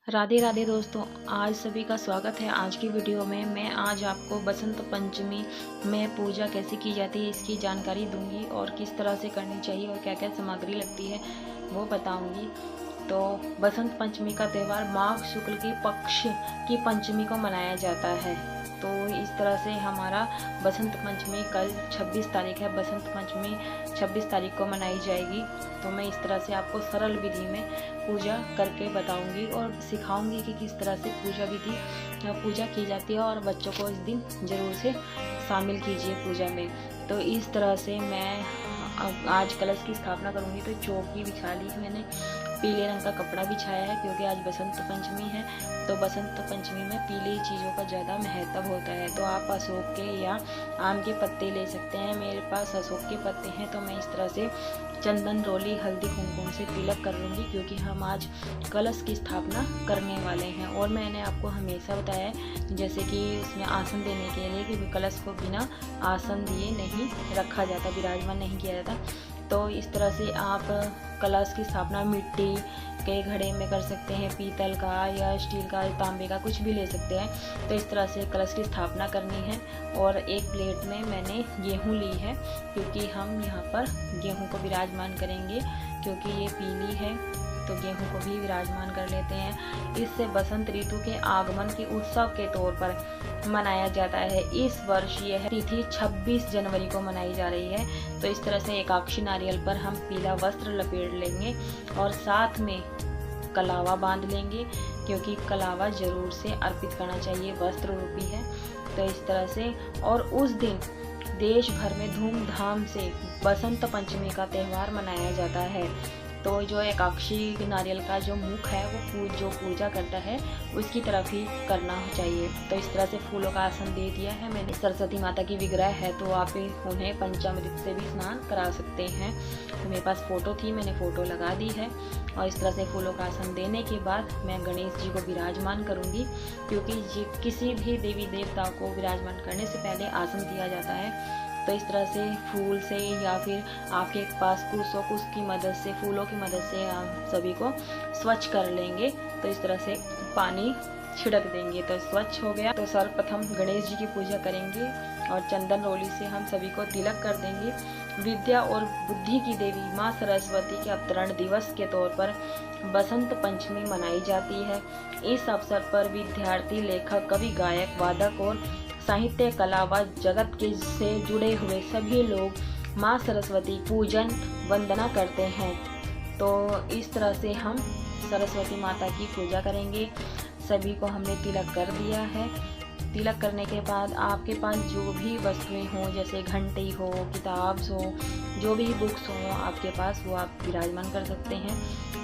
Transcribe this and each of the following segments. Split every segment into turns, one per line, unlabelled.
राधे राधे दोस्तों, आज सभी का स्वागत है। आज की वीडियो में मैं आज आपको बसंत पंचमी में पूजा कैसे की जाती है इसकी जानकारी दूंगी और किस तरह से करनी चाहिए और क्या क्या सामग्री लगती है वो बताऊंगी। तो बसंत पंचमी का त्यौहार माघ शुक्ल की पक्ष की पंचमी को मनाया जाता है। तो इस तरह से हमारा बसंत पंचमी कल 26 तारीख है। बसंत पंचमी 26 तारीख को मनाई जाएगी। तो मैं इस तरह से आपको सरल विधि में पूजा करके बताऊंगी और सिखाऊंगी कि किस तरह से पूजा की जाती है और बच्चों को इस दिन ज़रूर से शामिल कीजिए पूजा में। तो इस तरह से मैं आज कलश की स्थापना करूंगी। तो चौकी बिछा ली मैंने, पीले रंग का कपड़ा बिछाया है क्योंकि आज बसंत पंचमी है। तो बसंत पंचमी में पीली चीज़ों का ज़्यादा महत्व होता है। तो आप अशोक के या आम के पत्ते ले सकते हैं। मेरे पास अशोक के पत्ते हैं तो मैं इस तरह से चंदन, रोली, हल्दी, कुमकुम से तिलक कर लूँगी क्योंकि हम आज कलश की स्थापना करने वाले हैं। और मैंने आपको हमेशा बताया है जैसे कि उसमें आसन देने के लिए कि कलश को बिना आसन दिए नहीं रखा जाता, विराजमान नहीं किया जाता। तो इस तरह से आप कलश की स्थापना मिट्टी के घड़े में कर सकते हैं, पीतल का या स्टील का, तांबे का, कुछ भी ले सकते हैं। तो इस तरह से कलश की स्थापना करनी है। और एक प्लेट में मैंने गेहूं ली है क्योंकि हम यहाँ पर गेहूं को विराजमान करेंगे क्योंकि ये पीली है। तो गेहूं को भी विराजमान कर लेते हैं। इससे बसंत ऋतु के आगमन के उत्सव के तौर पर मनाया जाता है। इस वर्ष यह तिथि 26 जनवरी को मनाई जा रही है। तो इस तरह से एकाक्षी नारियल पर हम पीला वस्त्र लपेट लेंगे और साथ में कलावा बांध लेंगे क्योंकि कलावा जरूर से अर्पित करना चाहिए, वस्त्र रूपी है। तो इस तरह से और उस दिन देश भर में धूमधाम से बसंत पंचमी का त्यौहार मनाया जाता है। तो जो एकाक्षी नारियल का जो मुख है वो जो पूजा करता है उसकी तरफ ही करना चाहिए। तो इस तरह से फूलों का आसन दे दिया है मैंने। सरस्वती माता की विग्रह है तो आप उन्हें पंचामृत से भी स्नान करा सकते हैं। तो मेरे पास फ़ोटो थी, मैंने फ़ोटो लगा दी है। और इस तरह से फूलों का आसन देने के बाद मैं गणेश जी को विराजमान करूँगी क्योंकि किसी भी देवी देवता को विराजमान करने से पहले आसन दिया जाता है। तो इस तरह से फूल से या फिर आपके पास कुश हो, कुश की मदद से, फूलों की मदद से आप सभी को स्वच्छ कर लेंगे। तो इस तरह से पानी छिड़क देंगे तो स्वच्छ हो गया। तो सर्वप्रथम गणेश जी की पूजा करेंगे और चंदन रोली से हम सभी को तिलक कर देंगे। विद्या और बुद्धि की देवी माँ सरस्वती के अवतरण दिवस के तौर पर बसंत पंचमी मनाई जाती है। इस अवसर पर विद्यार्थी, लेखक, कवि, गायक, वादक और साहित्य, कला व जगत के से जुड़े हुए सभी लोग माँ सरस्वती पूजन वंदना करते हैं। तो इस तरह से हम सरस्वती माता की पूजा करेंगे। सभी को हमने तिलक कर दिया है। तिलक करने के बाद आपके पास जो भी वस्तुएं हों, जैसे घंटी हो, किताब हो, जो भी बुक्स हो आपके पास, वो आप विराजमान कर सकते हैं।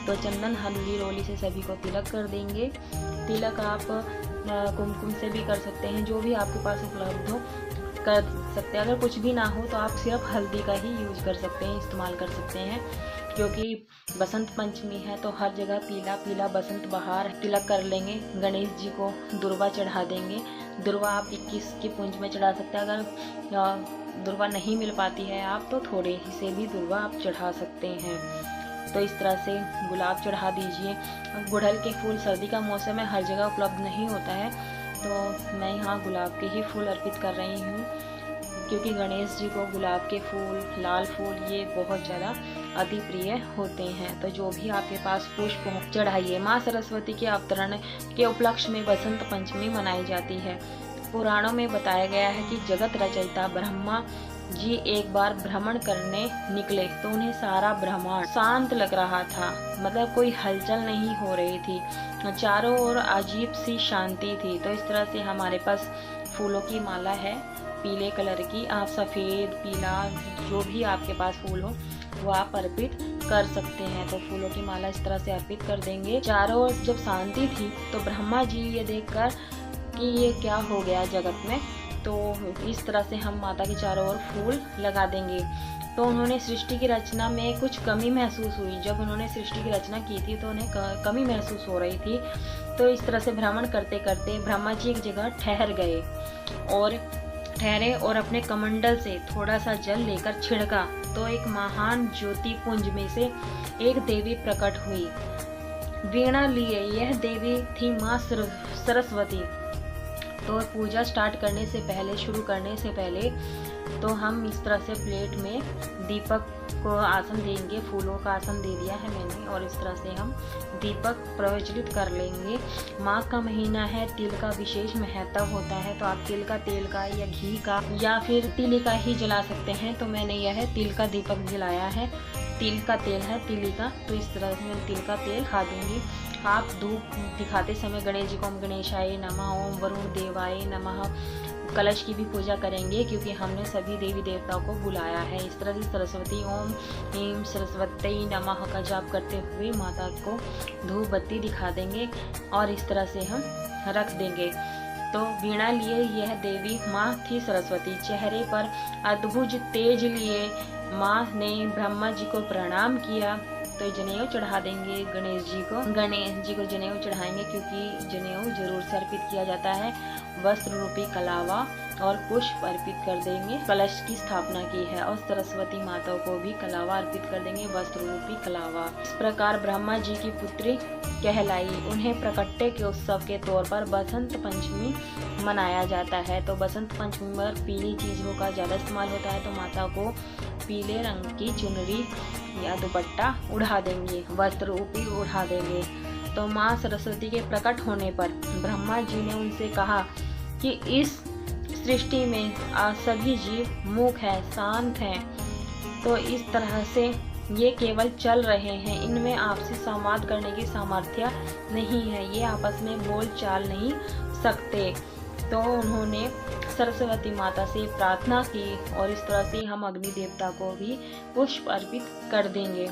तो चंदन, हल्दी, रोली से सभी को तिलक कर देंगे। तिलक आप कुमकुम से भी कर सकते हैं, जो भी आपके पास उपलब्ध हो कर सकते हैं। अगर कुछ भी ना हो तो आप सिर्फ हल्दी का ही यूज कर सकते हैं, इस्तेमाल कर सकते हैं क्योंकि बसंत पंचमी है तो हर जगह पीला पीला बसंत बहार। तिलक कर लेंगे। गणेश जी को दुर्वा चढ़ा देंगे। दुर्वा आप 21 की पुंज में चढ़ा सकते हैं। अगर दुर्वा नहीं मिल पाती है आप तो थोड़े ही से भी दुर्वा आप चढ़ा सकते हैं। तो इस तरह से गुलाब चढ़ा दीजिए। गुड़हल के फूल सर्दी का मौसम है, हर जगह उपलब्ध नहीं होता है, तो मैं यहाँ गुलाब के ही फूल अर्पित कर रही हूँ क्योंकि गणेश जी को गुलाब के फूल, लाल फूल ये बहुत ज़्यादा अति प्रिय होते हैं। तो जो भी आपके पास पुष्प हो चढ़ाइए। माँ सरस्वती के अवतरण के उपलक्ष्य में बसंत पंचमी मनाई जाती है। पुराणों में बताया गया है कि जगत रचयिता ब्रह्मा जी एक बार भ्रमण करने निकले तो उन्हें सारा ब्रह्मांड शांत लग रहा था, मतलब कोई हलचल नहीं हो रही थी, चारों ओर अजीब सी शांति थी। तो इस तरह से हमारे पास फूलों की माला है पीले कलर की। आप सफ़ेद, पीला, जो भी आपके पास फूल हो वो आप अर्पित कर सकते हैं। तो फूलों की माला इस तरह से अर्पित कर देंगे। चारों ओर जब शांति थी तो ब्रह्मा जी ये देखकर कि ये क्या हो गया जगत में, तो इस तरह से हम माता के चारों ओर फूल लगा देंगे। तो उन्होंने सृष्टि की रचना में कुछ कमी महसूस हुई। जब उन्होंने सृष्टि की रचना की थी तो उन्हें कमी महसूस हो रही थी। तो इस तरह से भ्रमण करते करते ब्रह्मा जी एक जगह ठहरे और अपने कमंडल से थोड़ा सा जल लेकर छिड़का तो एक महान ज्योति पुंज में से एक देवी प्रकट हुई। वीणा लिए यह देवी थी माँ सरस्वती। तो पूजा स्टार्ट करने से पहले, शुरू करने से पहले तो हम इस तरह से प्लेट में दीपक को आसन देंगे। फूलों का आसन दे दिया है मैंने, और इस तरह से हम दीपक प्रज्वलित कर लेंगे। माघ का महीना है, तिल का विशेष महत्व होता है, तो आप तिल का तेल का या घी का या फिर तिल का ही जला सकते हैं। तो मैंने यह तिल का दीपक जलाया है, तिल का तेल है तिली का, तो इस तरह से मैं तिल का तेल खा दूंगी। आप धूप दिखाते समय गणेश जी को ओम गणेशाय नमः, ओम वरुण देवाय नमः, कलश की भी पूजा करेंगे क्योंकि हमने सभी देवी देवताओं को बुलाया है। इस तरह से सरस्वती ओम ह्रीं सरस्वती नमः का जाप करते हुए माता को धूप बत्ती दिखा देंगे और इस तरह से हम रख देंगे। तो वीणा लिए यह देवी माँ थी सरस्वती, चेहरे पर अद्भुत तेज लिए माँ ने ब्रह्मा जी को प्रणाम किया। तो जनेऊ चढ़ा देंगे गणेश जी को जनेऊ चढ़ाएंगे क्योंकि जनेऊ जरूर से अर्पित किया जाता है। वस्त्र रूपी कलावा और पुष्प अर्पित कर देंगे। कलश की स्थापना की है और सरस्वती माता को भी कलावा अर्पित कर देंगे, वस्त्र रूपी कलावा। इस प्रकार ब्रह्मा जी की पुत्री कहलाई। उन्हें प्रकट्य के उत्सव के तौर पर बसंत पंचमी मनाया जाता है। तो बसंत पंचमी पर पीली चीजों का ज्यादा इस्तेमाल होता है, तो माता को पीले रंग की चुनरी या दुपट्टा उड़ा देंगे, वस्त्र रूपी उड़ा देंगे। तो माँ सरस्वती के प्रकट होने पर ब्रह्मा जी ने उनसे कहा कि इस सृष्टि में सभी जीव मूक है, शांत हैं, तो इस तरह से ये केवल चल रहे हैं, इनमें आपसी संवाद करने की सामर्थ्य नहीं है, ये आपस में बोल चाल नहीं सकते। तो उन्होंने सरस्वती माता से प्रार्थना की और इस तरह से हम अग्नि देवता को भी पुष्प अर्पित कर देंगे।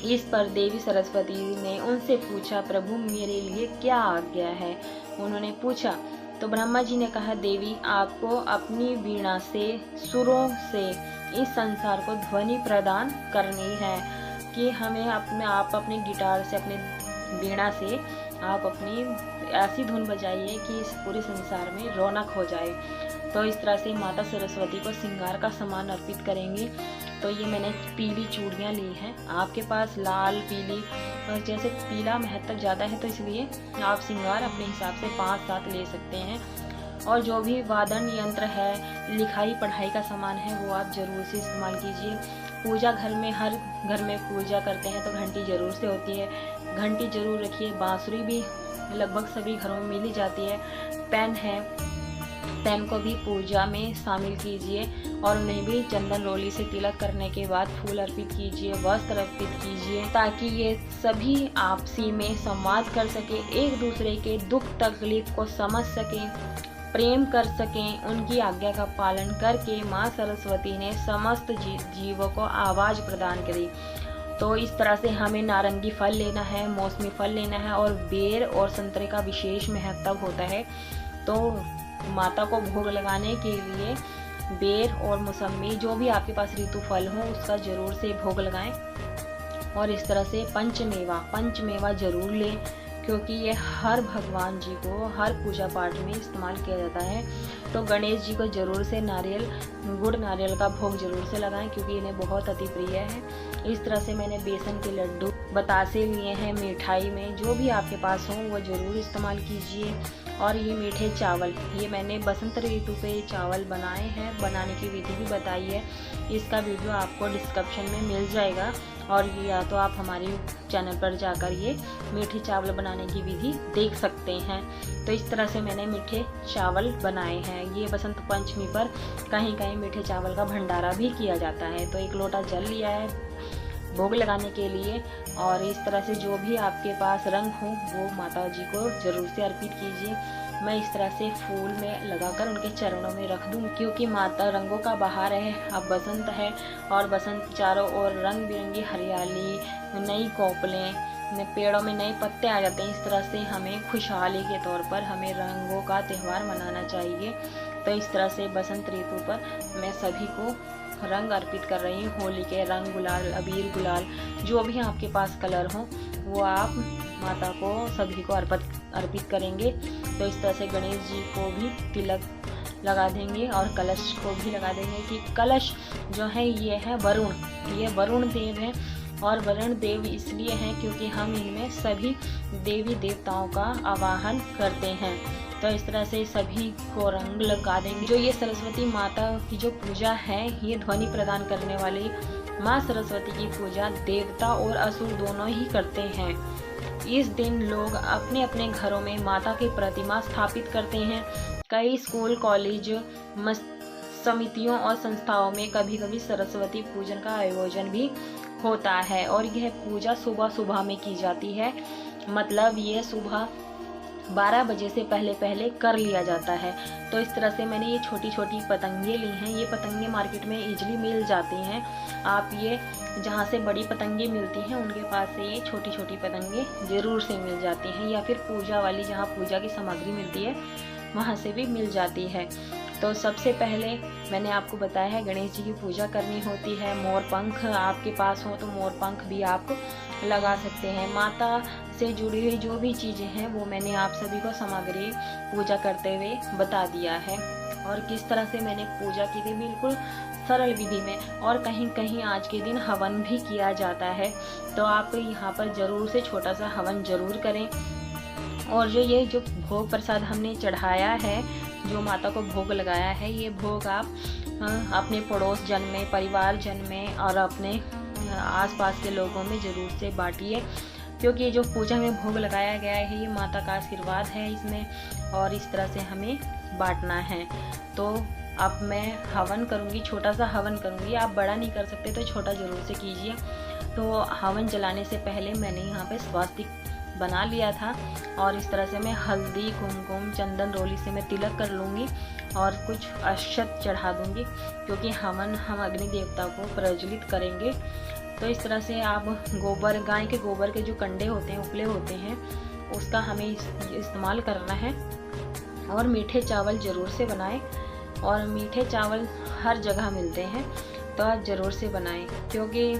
इस पर देवी सरस्वती ने उनसे पूछा, प्रभु मेरे लिए क्या आज्ञा है? उन्होंने पूछा तो ब्रह्मा जी ने कहा, देवी आपको अपनी वीणा से, सुरों से इस संसार को ध्वनि प्रदान करनी है कि हमें आप अपने गिटार से, अपने वीणा से आप अपनी ऐसी धुन बजाइए कि इस पूरे संसार में रौनक हो जाए। तो इस तरह से माता सरस्वती को श्रृंगार का सामान अर्पित करेंगे। तो ये मैंने पीली चूड़ियाँ ली हैं, आपके पास लाल, पीली, जैसे पीला महत्व ज़्यादा है तो इसलिए आप श्रृंगार अपने हिसाब से 5-7 ले सकते हैं। और जो भी वादन यंत्र है, लिखाई पढ़ाई का सामान है, वो आप जरूर से इस्तेमाल कीजिए। पूजा घर में, हर घर में पूजा करते हैं तो घंटी जरूर से होती है, घंटी जरूर रखिए। बांसुरी भी लगभग सभी घरों में मिल ही जाती है। पेन है, पेन को भी पूजा में शामिल कीजिए और उन्हें भी चंदन रोली से तिलक करने के बाद फूल अर्पित कीजिए, वस्त्र अर्पित कीजिए, ताकि ये सभी आपसी में संवाद कर सके, एक दूसरे के दुख तकलीफ को समझ सके, प्रेम कर सकें। उनकी आज्ञा का पालन करके माँ सरस्वती ने समस्त जीवों को आवाज प्रदान करी। तो इस तरह से हमें नारंगी फल लेना है, मौसमी फल लेना है और बेर और संतरे का विशेष महत्व होता है। तो माता को भोग लगाने के लिए बेर और मौसमी, जो भी आपके पास ऋतु फल हो, उसका जरूर से भोग लगाएं। और इस तरह से पंचमेवा जरूर लें क्योंकि ये हर भगवान जी को हर पूजा पाठ में इस्तेमाल किया जाता है। तो गणेश जी को जरूर से गुड़ नारियल का भोग जरूर से लगाएं क्योंकि इन्हें बहुत अति प्रिय है। इस तरह से मैंने बेसन के लड्डू, बतासे लिए हैं। मिठाई में जो भी आपके पास हो वो जरूर इस्तेमाल कीजिए। और ये मीठे चावल, ये मैंने बसंत ऋतु पे चावल बनाए हैं, बनाने की विधि भी बताई है। इसका वीडियो आपको डिस्क्रिप्शन में मिल जाएगा और या तो आप हमारे चैनल पर जाकर ये मीठे चावल बनाने की विधि देख सकते हैं। तो इस तरह से मैंने मीठे चावल बनाए हैं। ये बसंत पंचमी पर कहीं कहीं मीठे चावल का भंडारा भी किया जाता है। तो 1 लोटा जल लिया है भोग लगाने के लिए। और इस तरह से जो भी आपके पास रंग हो वो माता जी को जरूर से अर्पित कीजिए। मैं इस तरह से फूल में लगाकर उनके चरणों में रख दूँ क्योंकि माता रंगों का बहार है। अब बसंत है और बसंत चारों ओर रंग बिरंगी हरियाली, नई कोपलें, पेड़ों में नए पत्ते आ जाते हैं। इस तरह से हमें खुशहाली के तौर पर हमें रंगों का त्यौहार मनाना चाहिए। तो इस तरह से बसंत ऋतु पर मैं सभी को रंग अर्पित कर रही हूँ। होली के रंग, गुलाल, अबीर, गुलाल, जो भी आपके पास कलर हो वो आप माता को सभी को अर्पित करेंगे। तो इस तरह से गणेश जी को भी तिलक लगा देंगे और कलश को भी लगा देंगे कि कलश जो है ये है वरुण, ये वरुण देव है। और वरुण देव इसलिए हैं क्योंकि हम इनमें सभी देवी देवताओं का आवाहन करते हैं। तो इस तरह से सभी को रंग लगा देंगे। जो ये सरस्वती माता की जो पूजा है, ये ध्वनि प्रदान करने वाली माँ सरस्वती की पूजा देवता और असुर दोनों ही करते हैं। इस दिन लोग अपने अपने घरों में माता की प्रतिमा स्थापित करते हैं। कई स्कूल, कॉलेज, समितियों और संस्थाओं में कभी कभी सरस्वती पूजन का आयोजन भी होता है और यह पूजा सुबह सुबह में की जाती है। मतलब ये सुबह 12 बजे से पहले कर लिया जाता है। तो इस तरह से मैंने ये छोटी छोटी पतंगे ली हैं। ये पतंगे मार्केट में इजीली मिल जाती हैं। आप ये जहाँ से बड़ी पतंगे मिलती हैं उनके पास से ये छोटी छोटी पतंगे ज़रूर से मिल जाती हैं, या फिर पूजा वाली जहाँ पूजा की सामग्री मिलती है वहाँ से भी मिल जाती है। तो सबसे पहले मैंने आपको बताया है गणेश जी की पूजा करनी होती है। मोर पंख आपके पास हो तो मोर पंख भी आप लगा सकते हैं। माता से जुड़ी हुई जो भी चीज़ें हैं वो मैंने आप सभी को सामग्री पूजा करते हुए बता दिया है, और किस तरह से मैंने पूजा की थी बिल्कुल सरल विधि में। और कहीं कहीं आज के दिन हवन भी किया जाता है, तो आप यहाँ पर ज़रूर से छोटा सा हवन ज़रूर करें। और जो ये भोग प्रसाद हमने चढ़ाया है, जो माता को भोग लगाया है, ये भोग आप अपने पड़ोस जन में, परिवार जन में और अपने आसपास के लोगों में ज़रूर से बांटिए, क्योंकि ये जो पूजा में भोग लगाया गया है ये माता का आशीर्वाद है इसमें, और इस तरह से हमें बांटना है। तो अब मैं हवन करूँगी, छोटा सा हवन करूँगी। आप बड़ा नहीं कर सकते तो छोटा ज़रूर से कीजिए। तो हवन जलाने से पहले मैंने यहाँ पे स्वास्तिक बना लिया था, और इस तरह से मैं हल्दी, कुमकुम, चंदन रोली से मैं तिलक कर लूँगी और कुछ अक्षत चढ़ा दूँगी, क्योंकि हवन हम अग्नि देवता को प्रज्वलित करेंगे। तो इस तरह से आप गोबर, गाय के गोबर के जो कंडे होते हैं, उपले होते हैं, उसका हमें इस्तेमाल करना है। और मीठे चावल ज़रूर से बनाएं, और मीठे चावल हर जगह मिलते हैं तो आप ज़रूर से बनाएं, क्योंकि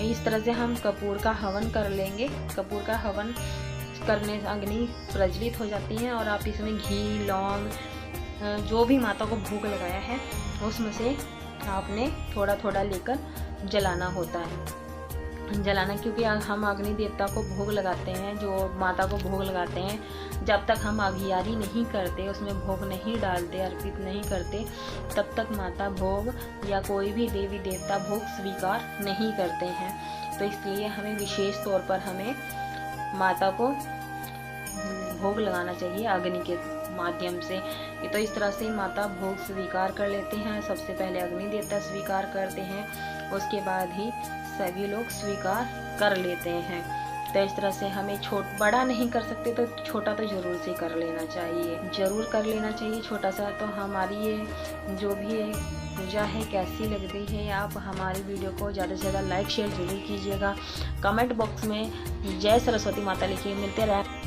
इस तरह से हम कपूर का हवन कर लेंगे। कपूर का हवन करने से अग्नि प्रज्वलित हो जाती है, और आप इसमें घी, लौंग, जो भी माता को भोग लगाया है उसमें से आपने थोड़ा थोड़ा लेकर जलाना होता है। जलाना क्योंकि हम अग्नि देवता को भोग लगाते हैं, जो माता को भोग लगाते हैं, जब तक हम अघियारी नहीं करते, उसमें भोग नहीं डालते, अर्पित नहीं करते, तब तक माता भोग या कोई भी देवी देवता भोग स्वीकार नहीं करते हैं। तो इसलिए हमें विशेष तौर पर हमें माता को भोग लगाना चाहिए अग्नि के माध्यम से। तो इस तरह से माता भोग स्वीकार कर लेते हैं। सबसे पहले अग्नि देवता स्वीकार करते हैं, उसके बाद ही सभी लोग स्वीकार कर लेते हैं। तो इस तरह से हमें बड़ा नहीं कर सकते तो छोटा तो ज़रूर से कर लेना चाहिए, ज़रूर कर लेना चाहिए छोटा सा। तो हमारी ये जो भी पूजा है कैसी लग रही है, आप हमारी वीडियो को ज़्यादा से ज़्यादा लाइक शेयर जरूर कीजिएगा। कमेंट बॉक्स में जय सरस्वती माता लिखिए। मिलते रहें।